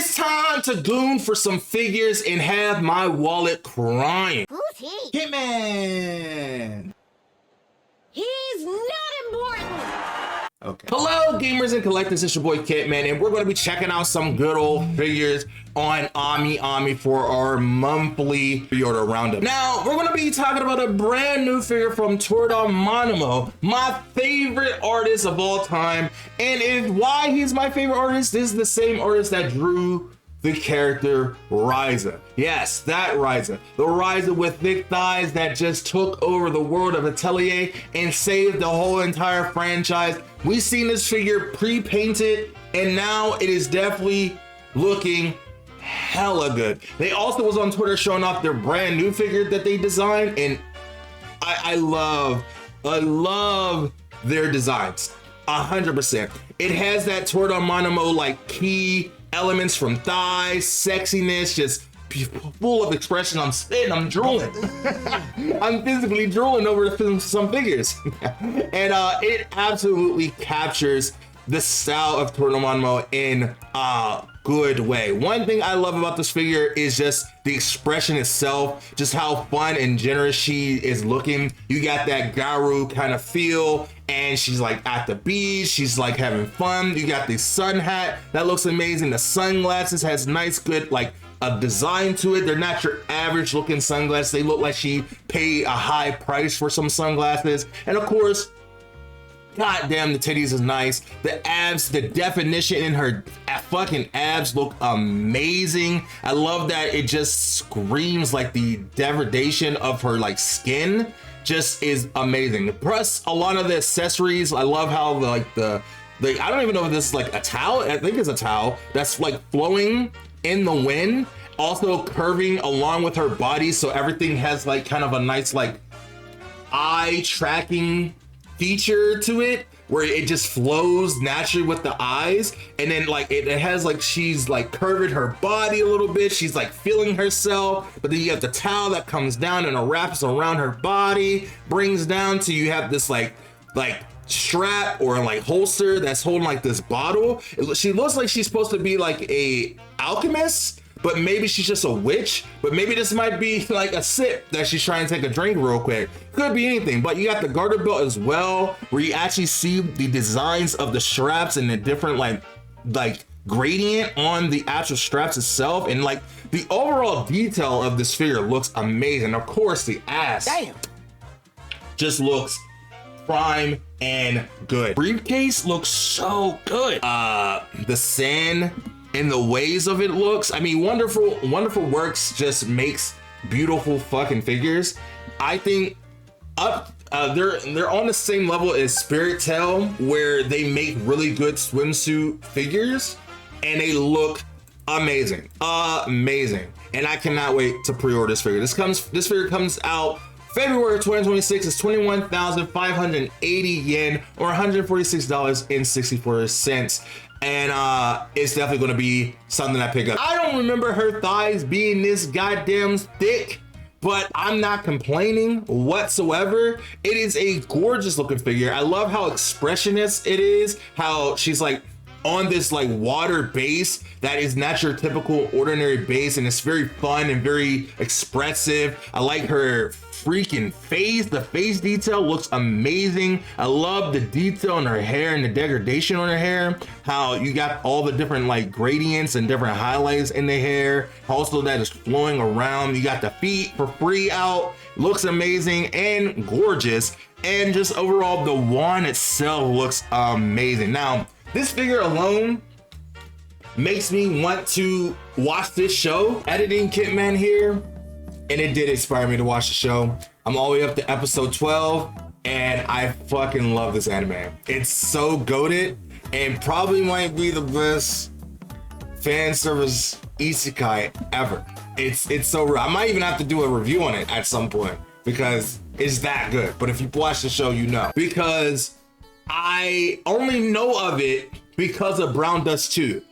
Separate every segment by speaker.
Speaker 1: It's time to goon for some figures and have my wallet crying.
Speaker 2: Who's he?
Speaker 1: Hitman!
Speaker 2: He's not important!
Speaker 1: Okay. Hello, gamers and collectors. It's your boy Kentman, and we're going to be checking out some good old figures on Ami for our monthly pre-order roundup. Now, we're going to be talking about a brand new figure from Monimo, my favorite artist of all time. And why he's my favorite artist, this is the same artist that drew the character Ryza. Yes, that Ryza. The Ryza with thick thighs that just took over the world of Atelier and saved the whole entire franchise. We've seen this figure pre-painted, and now it is definitely looking hella good. They also was on Twitter showing off their brand new figure that they designed, and I love their designs 100%. It has that Monimo like key elements from thighs, sexiness, just full of expression. I'm spitting, I'm drooling. I'm physically drooling over some figures. And it absolutely captures the style of Monimo in a good way. One thing I love about this figure is just the expression itself, just how fun and generous she is looking. You got that Garu kind of feel, and she's like at the beach, she's like having fun. You got the sun hat that looks amazing. The sunglasses has nice, good like a design to it. They're not your average looking sunglasses. They look like she paid a high price for some sunglasses. And of course, god damn, the titties is nice. The abs, the definition in her fucking abs look amazing. I love that it just screams like the degradation of her like skin just is amazing. Plus a lot of the accessories, I love how I don't even know if this is like a towel. I think it's a towel that's like flowing in the wind, also curving along with her body, so everything has like kind of a nice like eye tracking feature to it where it just flows naturally with the eyes. And then like it has like she's like curving her body a little bit, she's like feeling herself, but then you have the towel that comes down and it wraps around her body, brings down to you have this like strap or like holster that's holding like this bottle. She looks like she's supposed to be like a alchemist, but maybe she's just a witch. But maybe this might be like a sip that she's trying to take a drink real quick. Could be anything. But you got the garter belt as well, where you actually see the designs of the straps and the different like gradient on the actual straps itself, and like the overall detail of this figure looks amazing. Of course, the ass just looks prime and good. Briefcase looks so good. The sand and the ways of it looks, I mean, wonderful works just makes beautiful fucking figures. I think they're on the same level as Spirit Tail, where they make really good swimsuit figures and they look amazing. And I cannot wait to pre-order this figure. This figure comes out February 2026. Is 21,580 yen or $146.64. And it's definitely going to be something I pick up. I don't remember her thighs being this goddamn thick, but I'm not complaining whatsoever. It is a gorgeous looking figure. I love how expressionist it is, how she's like on this like water base that is not your typical ordinary base, and it's very fun and very expressive. I like her freaking face. The face detail looks amazing. I love the detail in her hair and the degradation on her hair, how you got all the different like gradients and different highlights in the hair, also that is flowing around. You got the feet for free out, looks amazing and gorgeous. And just overall, the wand itself looks amazing. Now this figure alone makes me want to watch this show. Editing Kentman here, and it did inspire me to watch the show. I'm all the way up to episode 12, and I fucking love this anime. It's so goated, and probably might be the best fan service isekai ever. It's so real. I might even have to do a review on it at some point because it's that good. But if you watch the show, you know. Because I only know of it because of Brown Dust 2.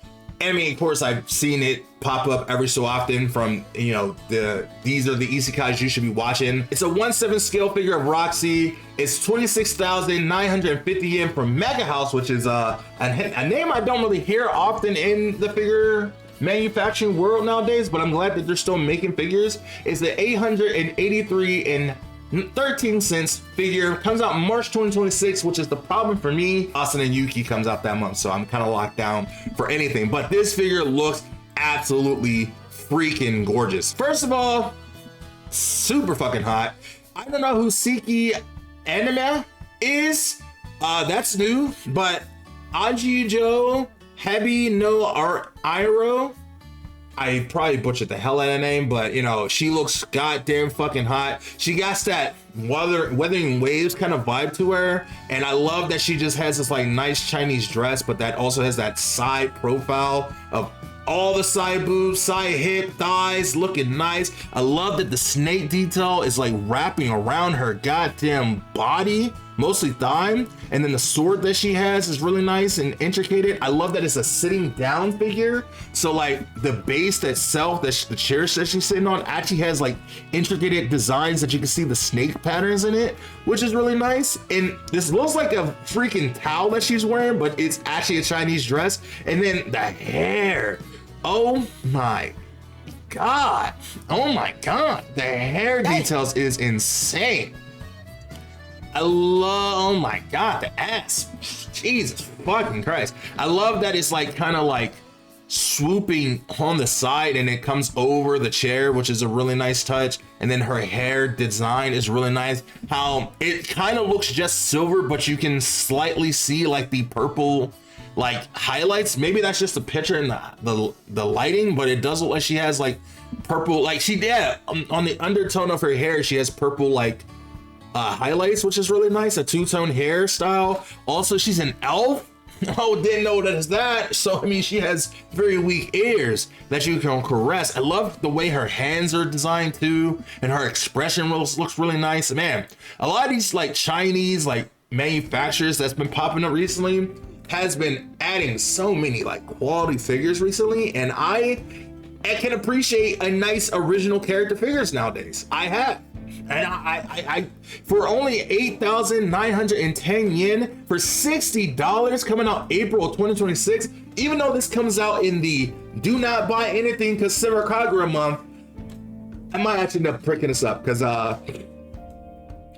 Speaker 1: I mean, of course, I've seen it pop up every so often from, you know, these are the isekais you should be watching. It's a 1/7 scale figure of Roxy. It's 26,950 yen from Mega House, which is a name I don't really hear often in the figure manufacturing world nowadays, but I'm glad that they're still making figures, is the 883.13 figure. Comes out March 2026, which is the problem for me. Austin and Yuki comes out that month, so I'm kind of locked down for anything. But this figure looks absolutely freaking gorgeous. First of all, super fucking hot. I don't know who Siki Anima is. That's new, but Ajijo Hebi no Iro. I probably butchered the hell out of that name, but you know, she looks goddamn fucking hot. She got that Weathering Waves kind of vibe to her, and I love that she just has this like nice Chinese dress, but that also has that side profile of all the side boobs, side hip, thighs, looking nice. I love that the snake detail is like wrapping around her goddamn body, mostly thigh. And then the sword that she has is really nice and intricate. I love that it's a sitting down figure. So like the base itself, the chair that she's sitting on actually has like intricate designs that you can see the snake patterns in it, which is really nice. And this looks like a freaking towel that she's wearing, but it's actually a Chinese dress. And then the hair. Oh my God. Oh my God. The hair details is insane. I love, oh my God, the ass. Jesus fucking Christ. I love that it's like kind of like swooping on the side and it comes over the chair, which is a really nice touch. And then her hair design is really nice. How it kind of looks just silver, but you can slightly see like the purple like highlights. Maybe that's just a picture in the lighting, but it does look like she has like purple, like she did on the undertone of her hair. She has purple like highlights, which is really nice. A two-tone hairstyle. Also, she's an elf. Oh, didn't know that is that. So I mean, she has very weak ears that you can caress. I love the way her hands are designed too, and her expression looks really nice. Man, a lot of these like Chinese like manufacturers that's been popping up recently has been adding so many like quality figures recently, and I can appreciate a nice original character figures nowadays. I have, and I for only 8,910 yen for $60 coming out April 2026. Even though this comes out in the do not buy anything because Simra Kagura month, I might actually end up picking this up because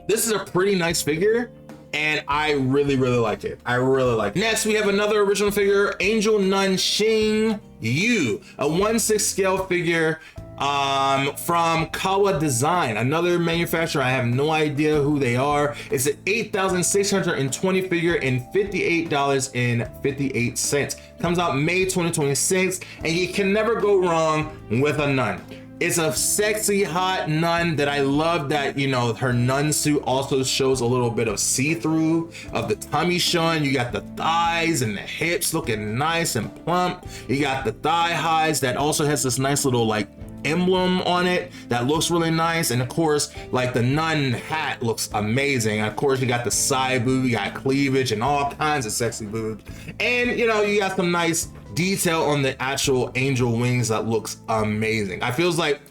Speaker 1: this is a pretty nice figure. And I really like it. I really like it. Next, we have another original figure, Angel Nun Xing Yu, a 1/6 scale figure from Kawa Design, another manufacturer. I have no idea who they are. It's an 8,620 figure and $58.58. Comes out May 2026, and you can never go wrong with a nun. It's a sexy hot nun that I love that, you know, her nun suit also shows a little bit of see-through of the tummy showing. You got the thighs and the hips looking nice and plump. You got the thigh highs that also has this nice little like emblem on it that looks really nice. And of course, like the nun hat looks amazing. And of course, you got the side boob, you got cleavage and all kinds of sexy boobs. And you know, you got some nice detail on the actual angel wings that looks amazing. I feels like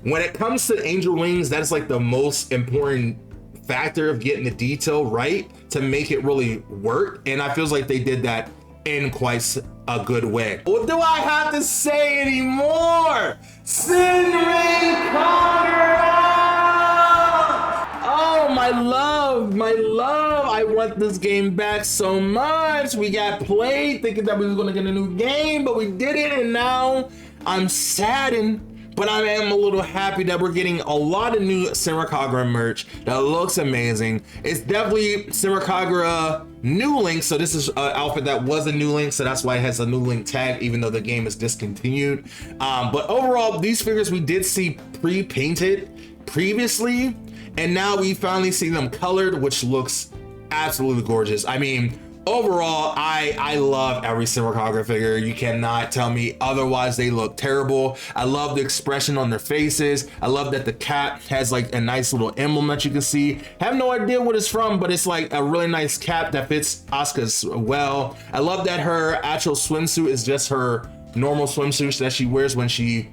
Speaker 1: when it comes to angel wings, that's like the most important factor of getting the detail right to make it really work. And I feels like they did that in quite a good way. What do I have to say anymore? Simra Kagura! Oh, my love, I want this game back so much. We got played thinking that we were gonna get a new game, but we didn't, and now I'm saddened. But I am a little happy that we're getting a lot of new Simra Kagura merch that looks amazing. It's definitely Simra Kagura new link. So this is an outfit that was a new link. So that's why it has a new link tag, even though the game is discontinued. But overall, these figures we did see pre-painted previously. And now we finally see them colored, which looks absolutely gorgeous. I mean, overall, I love every Simra Kagura figure. You cannot tell me otherwise. They look terrible. I love the expression on their faces. I love that the cap has like a nice little emblem that you can see. Have no idea what it's from, but it's like a really nice cap that fits Asuka's well. I love that her actual swimsuit is just her normal swimsuit that she wears when she,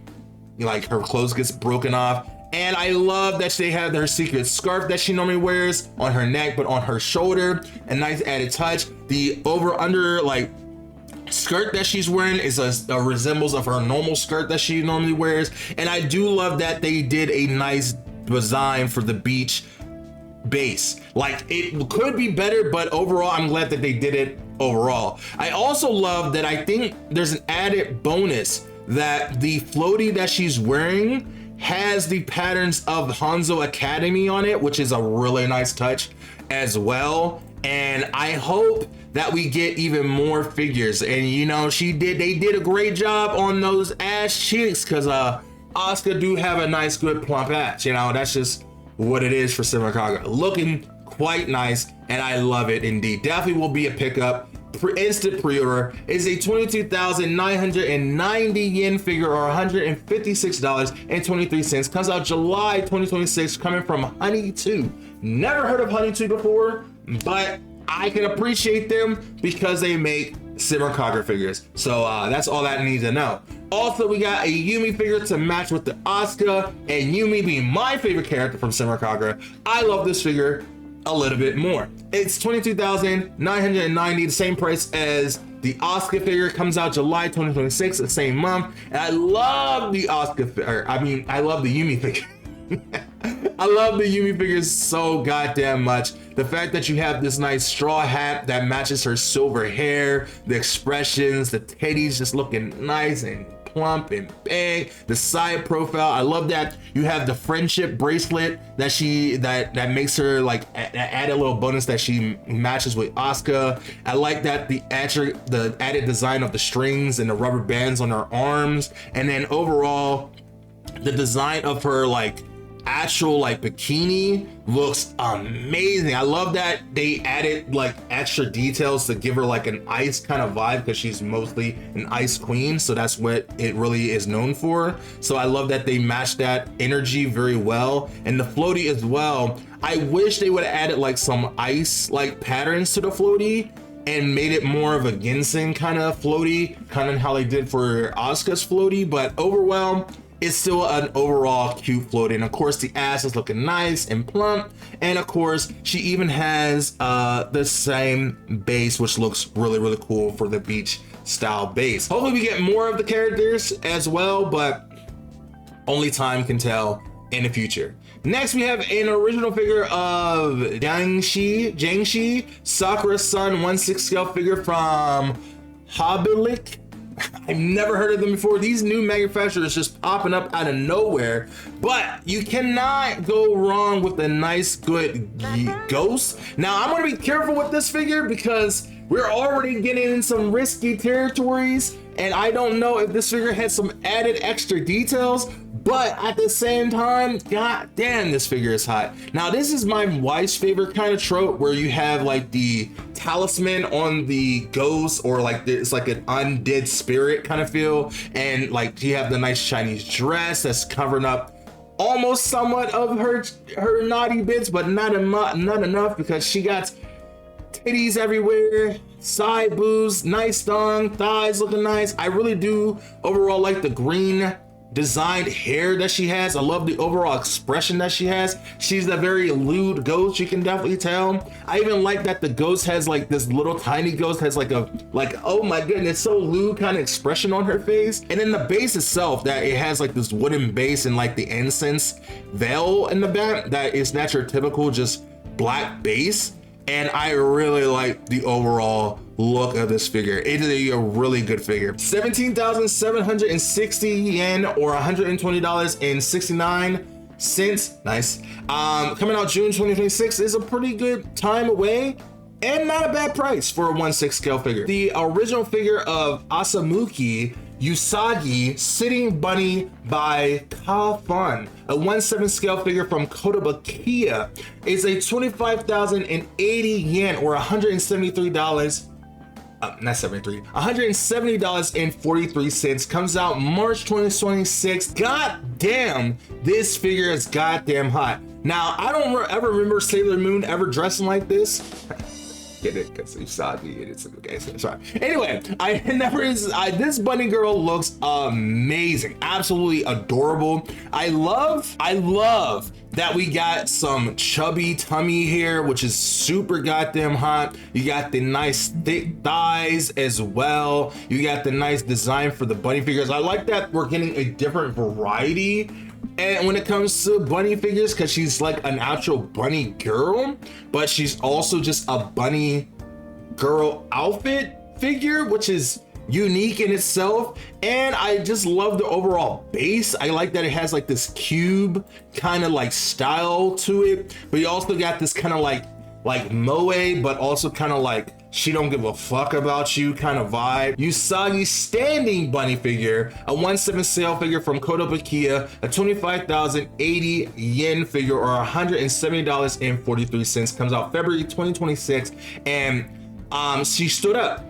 Speaker 1: like, her clothes gets broken off. And I love that they have her secret scarf that she normally wears on her neck, but on her shoulder. A nice added touch. The over under like skirt that she's wearing is a resemblance of her normal skirt that she normally wears. And I do love that they did a nice design for the beach base. Like, it could be better, but overall I'm glad that they did it overall. I also love that I think there's an added bonus that the floaty that she's wearing has the patterns of Hanzo Academy on it, which is a really nice touch as well. And I hope that we get even more figures. And you know, they did a great job on those ass cheeks, because Asuka do have a nice good plump ass. You know, that's just what it is for Simra Kagura. Looking quite nice, and I love it indeed. Definitely will be a pickup. Instant pre-order. Is a 22,990 yen figure, or $156.23. Comes out July 2026, coming from Honey 2. Never heard of Honey 2 before, but I can appreciate them because they make Simra Kagura figures. So that's all that I need to know. Also, we got a Yumi figure to match with the Asuka, and Yumi being my favorite character from Simra Kagura, I love this figure a little bit more. It's 22,990, the same price as the Asuka figure. Comes out July 2026, the same month. And I love the Asuka figure. I love the Yumi figure. I love the Yumi figures so goddamn much. The fact that you have this nice straw hat that matches her silver hair, the expressions, the titties just looking nice and plump and big, the side profile. I love that you have the friendship bracelet that makes her like added little bonus that she matches with Asuka. I like that the added design of the strings and the rubber bands on her arms, and then overall the design of her like actual like bikini looks amazing. I love that they added like extra details to give her like an ice kind of vibe, because she's mostly an ice queen, so that's what it really is known for. So I love that they matched that energy very well. And the floaty as well, I wish they would have added like some ice like patterns to the floaty and made it more of a ginseng kind of floaty, kind of how they did for Asuka's floaty. But overall, it's still an overall cute floaty. And of course, the ass is looking nice and plump. And of course, she even has the same base, which looks really, really cool for the beach style base. Hopefully we get more of the characters as well, but only time can tell in the future. Next, we have an original figure of Jiangxi, Sakura's son 1/6 scale figure from Hobik. I've never heard of them before. These new manufacturers just popping up out of nowhere, but you cannot go wrong with a nice, good ghost. Now, I'm gonna be careful with this figure because we're already getting in some risky territories, and I don't know if this figure has some added extra details, but at the same time, god damn, this figure is hot. Now, this is my wife's favorite kind of trope, where you have like the talisman on the ghost, or like it's like an undead spirit kind of feel, and like you have the nice Chinese dress that's covering up almost somewhat of her naughty bits, but not enough, because she got titties everywhere, side boobs, nice thong, thighs looking nice. I really do overall like the green designed hair that she has. I love the overall expression that she has. She's a very lewd ghost, you can definitely tell. I even like that the ghost has like this little tiny ghost has like oh my goodness, so lewd kind of expression on her face. And then the base itself, that it has like this wooden base and like the incense veil in the back, that's your typical just black base. And I really like the overall look of this figure. It is a really good figure. 17,760 yen, or $120.69. Nice. Coming out June 2026 is a pretty good time away, and not a bad price for a 1/6 scale figure. The original figure of Asamuki Usagi Sitting Bunny by Ka-Fun, a 1/7 scale figure from Kotabakia, is a 25,080 yen, or $173. Not 73, $170.43. Comes out March 2026. God damn, this figure is goddamn hot. Now, I don't ever remember Sailor Moon ever dressing like this. get it because Usagi and it's okay. So sorry. Anyway, this bunny girl looks amazing, absolutely adorable. I love that we got some chubby tummy here, which is super goddamn hot. You got the nice thick thighs as well. You got the nice design for the bunny figures. I like that we're getting a different variety. And when it comes to bunny figures, because she's like an actual bunny girl, but she's also just a bunny girl outfit figure, which is unique in itself. And I just love the overall base. I like that it has like this cube kind of like style to it, but you also got this kind of like moe, but also kind of like she don't give a fuck about you kind of vibe. Usagi standing bunny figure, a 1/7 sale figure from Kotabakia, a 25,080 yen figure or $170.43, comes out February 2026, and she stood up.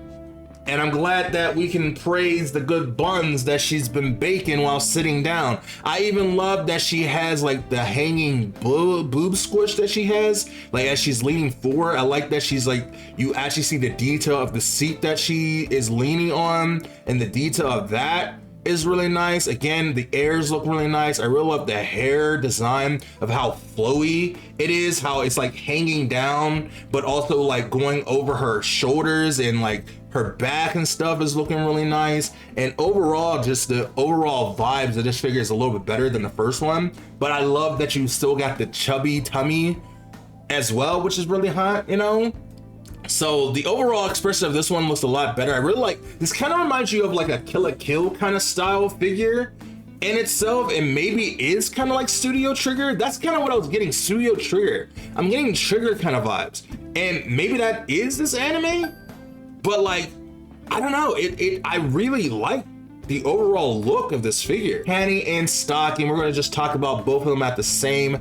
Speaker 1: And I'm glad that we can praise the good buns that she's been baking while sitting down. I even love that she has like the hanging boob squish that she has, like as she's leaning forward. I like that she's like, you actually see the detail of the seat that she is leaning on, and the detail of that is really nice. Again, the ears look really nice. I really love the hair design of how flowy it is, how it's like hanging down, but also like going over her shoulders, and like her back and stuff is looking really nice. And overall, just the overall vibes of this figure is a little bit better than the first one. But I love that you still got the chubby tummy as well, which is really hot, you know? So the overall expression of this one looks a lot better. I really like this. Kind of reminds you of like a Kill la Kill kind of style figure in itself, and maybe is kind of like Studio Trigger. That's kind of what I was getting, Studio Trigger. I'm getting Trigger kind of vibes, and maybe that is this anime, but like, I don't know. I really like the overall look of this figure. Panty and stocking. We're gonna just talk about both of them at the same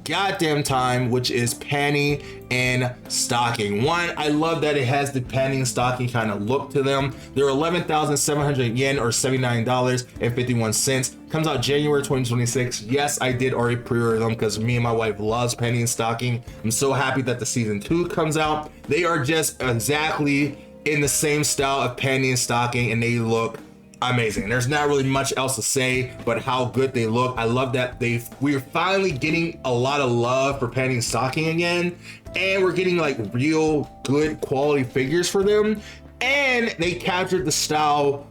Speaker 1: goddamn time, which is panty and stocking. One, I love that it has the panty and stocking kind of look to them. They're 11,700 yen or $79.51. Comes out January 2026. Yes, I did already pre-order them because me and my wife loves panty and stocking. I'm so happy that the season 2 comes out. They are just exactly in the same style of panty and stocking, and they look amazing. There's not really much else to say but how good they look. I love that we're finally getting a lot of love for panty and stocking again, and we're getting like real good quality figures for them, and they captured the style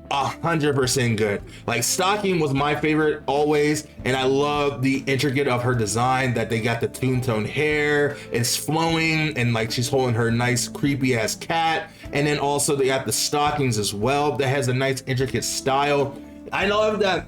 Speaker 1: 100% good. Like, stocking was my favorite always, and I love the intricate of her design, that they got the toon tone hair, it's flowing, and like she's holding her nice creepy ass cat. And then also they got the stockings as well that has a nice intricate style. I love that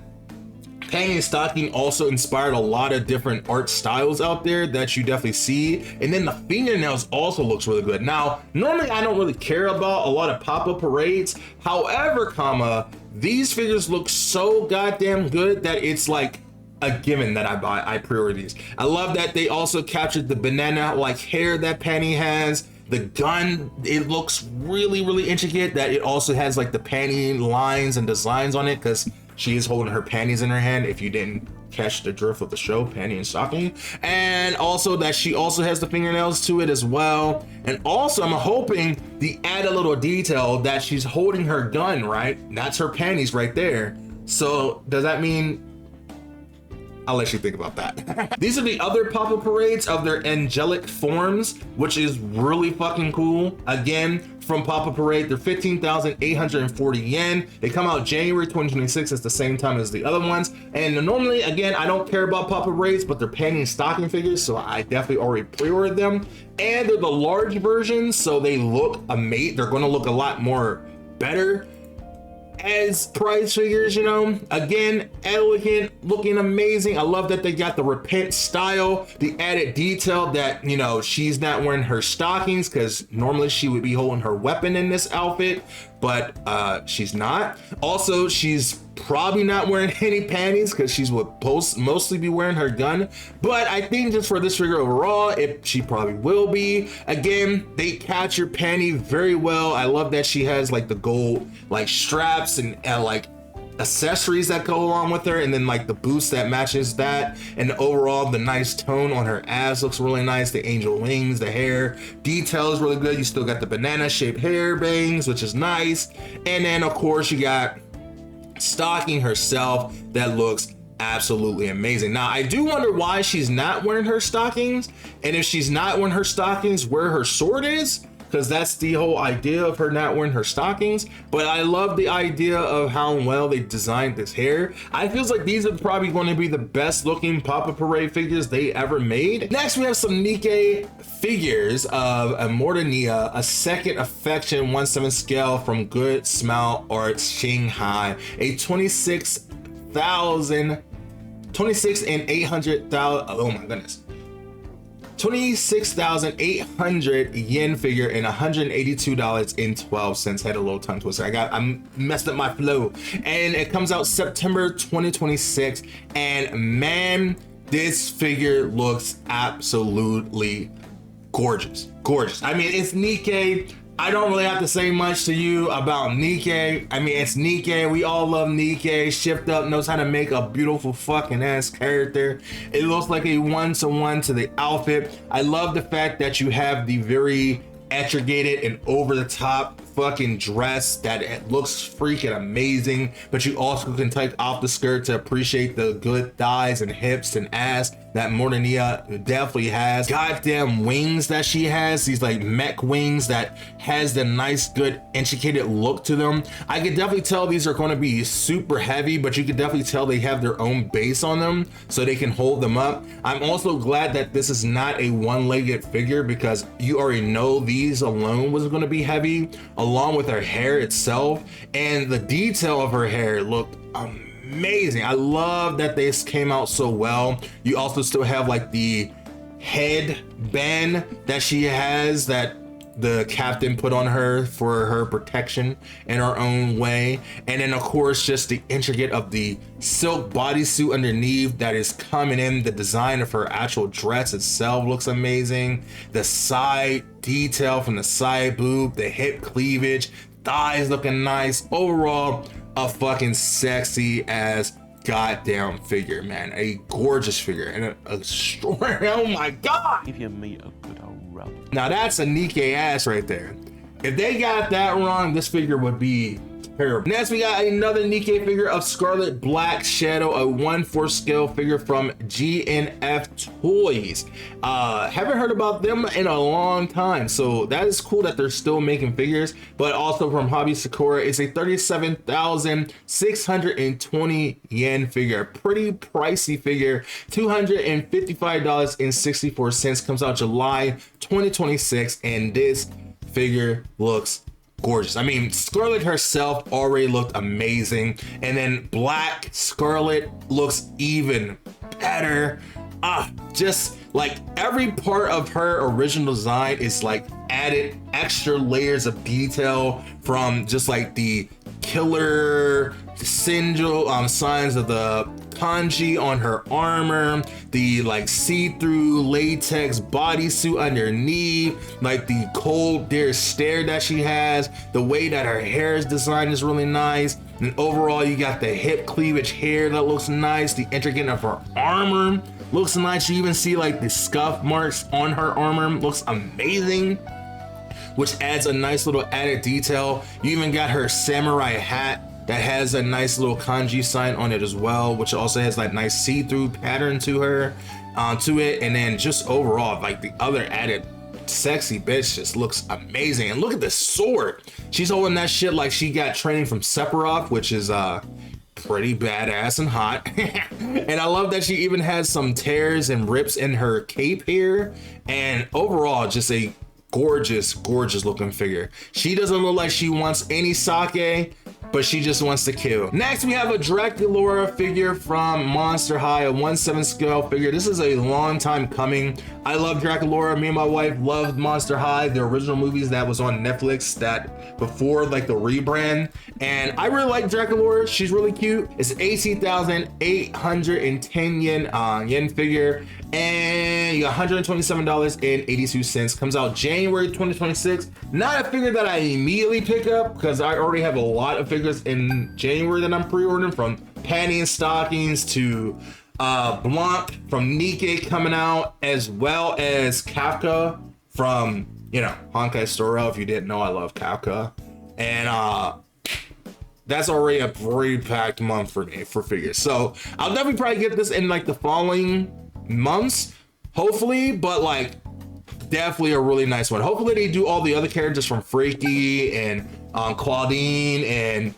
Speaker 1: panty and stocking also inspired a lot of different art styles out there that you definitely see. And then the fingernails also looks really good. Now, normally I don't really care about a lot of pop-up parades. However, these figures look so goddamn good that it's like a given that I pre-order these. I love that they also captured the banana like hair that Panty has. The gun, it looks really, really intricate, that it also has like the panty lines and designs on it, because she is holding her panties in her hand, if you didn't catch the drift of the show, panty and stocking. And also that she also has the fingernails to it as well. And also I'm hoping they add a little detail that she's holding her gun, right? That's her panties right there. So does that mean, I'll let you think about that. These are the other pop-up parades of their angelic forms, which is really fucking cool. Again, from Pop-Up Parade, they're 15,840 yen. They come out January 2026 at the same time as the other ones. And normally, again, I don't care about Pop-Up Parades, but they're panty and stocking figures, so I definitely already pre-ordered them. And they're the large versions, so they look amazing. They're gonna look a lot more better as prize figures, you know. Again, elegant, looking amazing. I love that they got the repent style, the added detail that, you know, she's not wearing her stockings, because normally she would be holding her weapon in this outfit, but she's not. Also, she's probably not wearing any panties, because she's would mostly be wearing her gun. But I think just for this figure overall, she probably will be. Again, they capture panty very well. I love that she has like the gold like straps and like accessories that go along with her, and then like the boost that matches that, and overall the nice tone on her ass looks really nice. The angel wings, the hair detail is really good. You still got the banana shaped hair bangs, which is nice. And then of course you got stocking herself that looks absolutely amazing. Now I do wonder why she's not wearing her stockings, and if she's not wearing her stockings, where her sword is, because that's the whole idea of her not wearing her stockings. But I love the idea of how well they designed this hair. I feel like these are probably going to be the best looking Papa Parade figures they ever made. Next we have some Nikke figures of Mortania, a second affection 1/7 scale from Good Smile Arts Shanghai, a 26 and 800,000, oh my goodness, 26,800 yen figure and $182.12. Had a little tongue twister. I messed up my flow. And it comes out September 2026. And man, this figure looks absolutely gorgeous. Gorgeous. I mean, it's Nikke. I don't really have to say much to you about Nikke. I mean, it's Nikke. We all love Nikke. Shift Up knows how to make a beautiful fucking ass character. It looks like a one-to-one to the outfit. I love the fact that you have the very intricated and over-the-top fucking dress that it looks freaking amazing, but you also can take off the skirt to appreciate the good thighs and hips and ass that Mortania definitely has. Goddamn wings that she has, these like mech wings that has the nice good intricate look to them. I could definitely tell these are going to be super heavy, but you can definitely tell they have their own base on them so they can hold them up. I'm also glad that this is not a one-legged figure, because you already know these alone was going to be heavy, along with her hair itself, and the detail of her hair looked amazing. I love that this came out so well. You also still have like the headband that she has that the captain put on her for her protection in her own way, and then of course just the intricate of the silk bodysuit underneath that is coming in. The design of her actual dress itself looks amazing. The side detail from the side boob, the hip cleavage, thighs looking nice. Overall, a fucking sexy ass goddamn figure, man. A gorgeous figure and a extraordinary. Oh my god,
Speaker 3: Give your meat a good old rub.
Speaker 1: now that's a Nikke ass right there. If they got that wrong, this figure would be terrible. Next, we got another Nikke figure of Scarlet Black Shadow, a 1/4 scale figure from GNF Toys. Haven't heard about them in a long time, so that is cool that they're still making figures. But also from Hobby Sakura, it's a 37,620 yen figure. Pretty pricey figure, $255.64. Comes out July 2026, and this figure looks gorgeous. I mean, Scarlet herself already looked amazing, and then Black Scarlet looks even better. Just like every part of her original design is like added extra layers of detail, from just like the killer sigil signs of the kanji on her armor, the like see-through latex bodysuit underneath, like the cold deer stare that she has, the way that her hair is designed is really nice, and overall you got the hip cleavage hair that looks nice. The intricate of her armor looks nice. You even see like the scuff marks on her armor, looks amazing, which adds a nice little added detail. You even got her samurai hat that has a nice little kanji sign on it as well, which also has like nice see-through pattern to her, to it. And then just overall, like the other added sexy bitch just looks amazing. And look at this sword. She's holding that shit like she got training from Sephiroth, which is pretty badass and hot. And I love that she even has some tears and rips in her cape here. And overall, just a gorgeous looking figure. She doesn't look like she wants any sake, but she just wants to kill. Next, we have a Dracalora figure from Monster High, a 1/7 scale figure. This is a long time coming. I love Dracalora. Me and my wife loved Monster High, the original movies that was on Netflix that before like the rebrand. And I really like Dracalora. She's really cute. It's 18,810 yen figure, and you got $127.82. Comes out January 2026. Not a figure that I immediately pick up because I already have a lot of figures figures in January that I'm pre-ordering, from panty and stockings to Blanc from Nikke coming out, as well as Kafka from, you know, Honkai Star Rail. If you didn't know, I love Kafka. And that's already a pretty packed month for me for figures. So I'll definitely probably get this in like the following months, hopefully, but like definitely a really nice one. Hopefully they do all the other characters from Freaky and Claudine and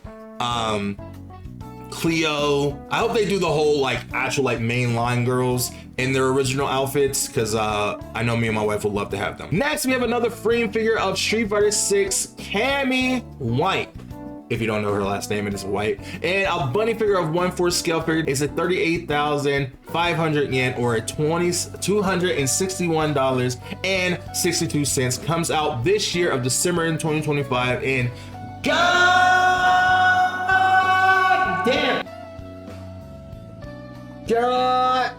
Speaker 1: Cleo. I hope they do the whole like actual like mainline girls in their original outfits, because I know me and my wife would love to have them. Next, we have another frame figure of Street Fighter 6 Cammy White. If you don't know her last name, it is White. And a bunny figure of 1/4 scale figure is at 38,500 yen, or at $261.62. Comes out this year of December in 2025. And God damn. God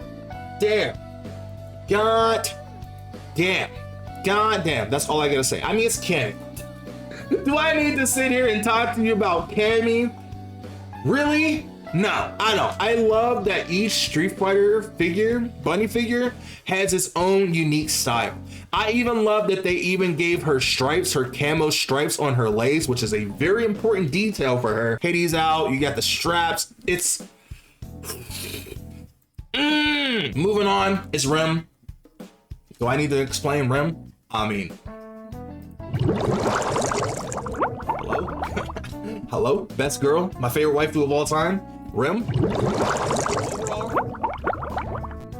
Speaker 1: damn. God damn. God damn. That's all I gotta say. I mean, it's canon. Do I need to sit here and talk to you about Cammy? Really? No, I don't. I love that each Street Fighter figure, bunny figure, has its own unique style. I even love that they even gave her stripes, her camo stripes on her legs, which is a very important detail for her. Katie's out, you got the straps. It's... Moving on, it's Rem. Do I need to explain Rem? I mean... Hello, best girl, my favorite waifu of all time, Rem.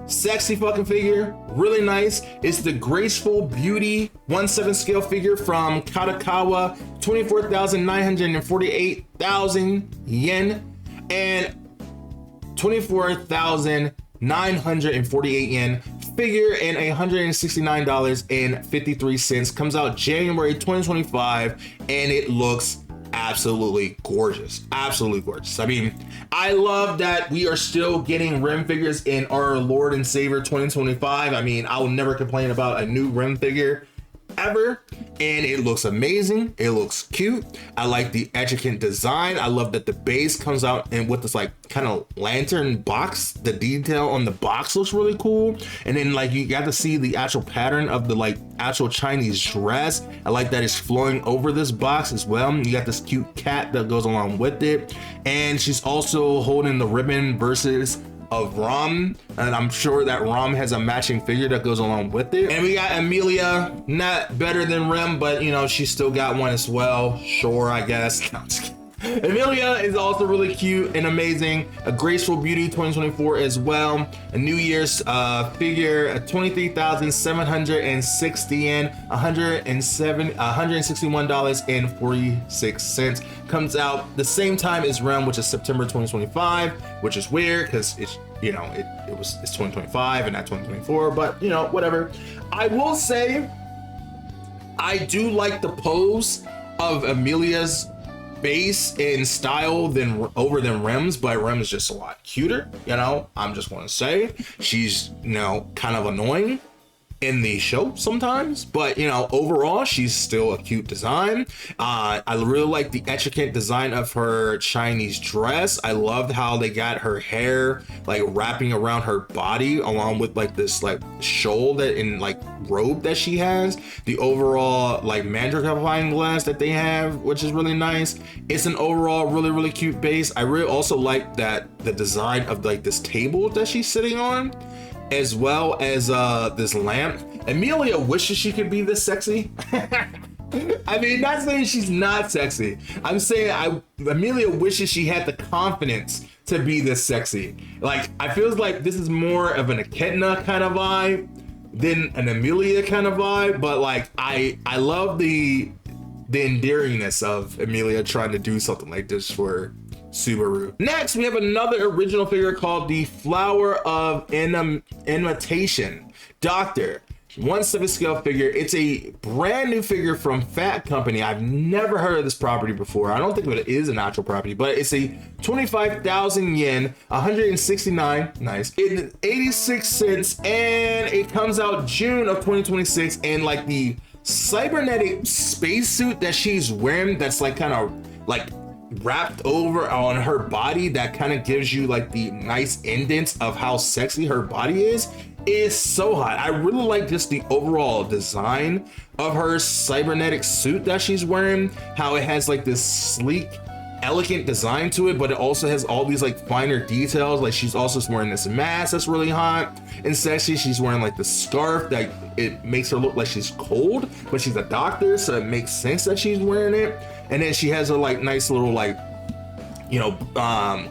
Speaker 1: Sexy fucking figure, really nice. It's the graceful beauty 1/7 scale figure from Kadokawa, 24,948,000 yen, and 24,948 yen. Figure and $169.53. Comes out January 2025, and it looks absolutely gorgeous. Absolutely gorgeous. I mean, I love that we are still getting Rem figures in our Lord and Savior 2025. I mean, I will never complain about a new Rem figure ever, and it looks amazing. It looks cute. I like the intricate design. I love that the base comes out and with this like kind of lantern box. The detail on the box looks really cool, and then like you got to see the actual pattern of the like actual Chinese dress. I like that it's flowing over this box as well. You got this cute cat that goes along with it, and she's also holding the ribbon versus of Rom, and I'm sure that Rom has a matching figure that goes along with it. And we got Amelia, not better than Rem, but you know, she's still got one as well. Sure, I guess. No, I'm just kidding. Amelia is also really cute and amazing. A graceful beauty 2024 as well. A New Year's figure, 23,760 yen, $161.46. Comes out the same time as Realm, which is September 2025, which is weird because it's, you know, it's 2025 and not 2024, but you know, whatever. I will say I do like the pose of Amelia's base in style over than Rem's, but Rem is just a lot cuter, you know. I'm just want to say she's, you know, kind of annoying in the show sometimes, but you know, overall she's still a cute design. I really like the intricate design of her Chinese dress. I loved how they got her hair like wrapping around her body along with like this like shawl that in like robe that she has. The overall like magnifying glass that they have, which is really nice. It's an overall really cute base. I really also like that the design of like this table that she's sitting on, as well as this lamp. Amelia wishes she could be this sexy. I mean, not saying she's not sexy. I'm saying Amelia wishes she had the confidence to be this sexy. Like, I feel like this is more of an Echidna kind of vibe than an Amelia kind of vibe, but like I love the endearingness of Amelia trying to do something like this for Subaru. Next, we have another original figure called the Flower of Imitation Doctor. 1/7 scale figure. It's a brand new figure from Fat Company. I've never heard of this property before. I don't think it is an actual property, but it's a 25,000 yen, 169, nice, 86 cents, and it comes out June of 2026. And like the cybernetic spacesuit that she's wearing, that's like kind of like wrapped over on her body that kind of gives you like the nice indents of how sexy her body is so hot. I really like just the overall design of her cybernetic suit that she's wearing, how it has like this sleek, elegant design to it, but it also has all these like finer details. Like she's also wearing this mask that's really hot and sexy. She's wearing like the scarf that it makes her look like she's cold, but she's a doctor, so it makes sense that she's wearing it. And then she has a like nice little like, you know,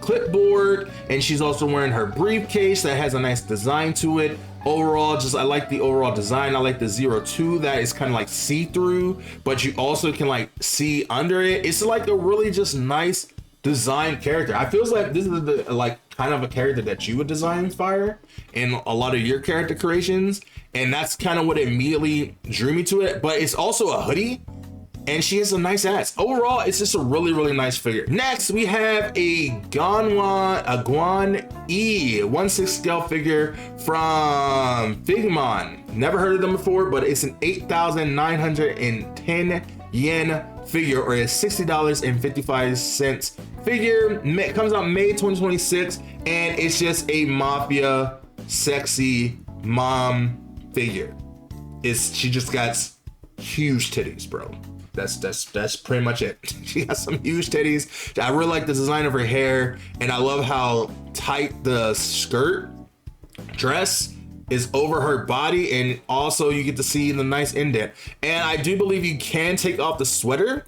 Speaker 1: clipboard, and she's also wearing her briefcase that has a nice design to it. Overall, just I like the overall design. I like the 02 that is kind of like see-through, but you also can like see under it. It's like a really just nice design character. I feel like this is the like kind of a character that you would design, Fire, in a lot of your character creations, and that's kind of what immediately drew me to it. But it's also a hoodie, and she has a nice ass. Overall, it's just a really, really nice figure. Next, we have a Gwan E 1/6 scale figure from Figmon. Never heard of them before, but it's an 8,910 yen figure, or a $60.55 figure. It comes out May 2026, and it's just a mafia sexy mom figure. She just got huge titties, bro. That's pretty much it. She has some huge titties. I really like the design of her hair, and I love how tight the skirt dress is over her body, and also you get to see the nice indent. And I do believe you can take off the sweater.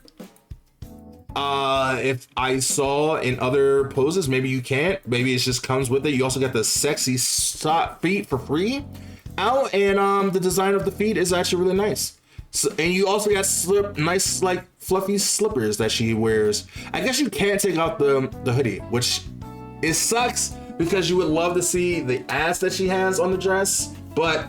Speaker 1: If I saw in other poses, maybe you can't. Maybe it just comes with it. You also got the sexy sock feet for free out, and the design of the feet is actually really nice. So, and you also got nice like fluffy slippers that she wears. I guess you can't take off the hoodie, which it sucks because you would love to see the ass that she has on the dress, but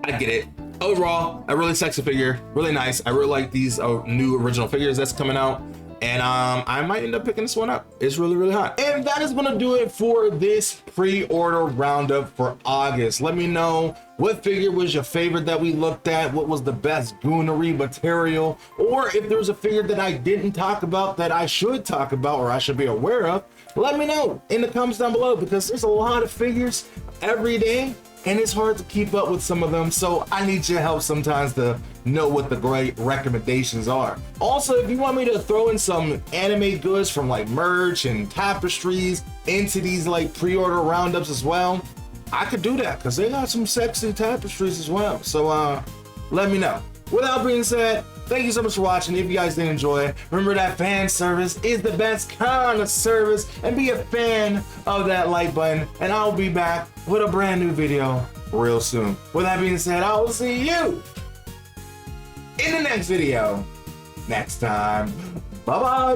Speaker 1: I get it. Overall, a really sexy figure, really nice. I really like these new original figures that's coming out, and I might end up picking this one up. It's really, really hot. And that is gonna do it for this pre-order roundup for August. Let me know what figure was your favorite that we looked at, what was the best goonery material, or if there was a figure that I didn't talk about that I should talk about or I should be aware of. Let me know in the comments down below, because there's a lot of figures every day, and it's hard to keep up with some of them, so I need your help sometimes to know what the great recommendations are. Also, if you want me to throw in some anime goods from like merch and tapestries into these like pre-order roundups as well, I could do that, because they got some sexy tapestries as well. So let me know. With that being said, thank you so much for watching. If you guys did enjoy, remember that fan service is the best kind of service, and be a fan of that like button, and I'll be back with a brand new video real soon. With that being said, I will see you in the next video next time. Bye bye.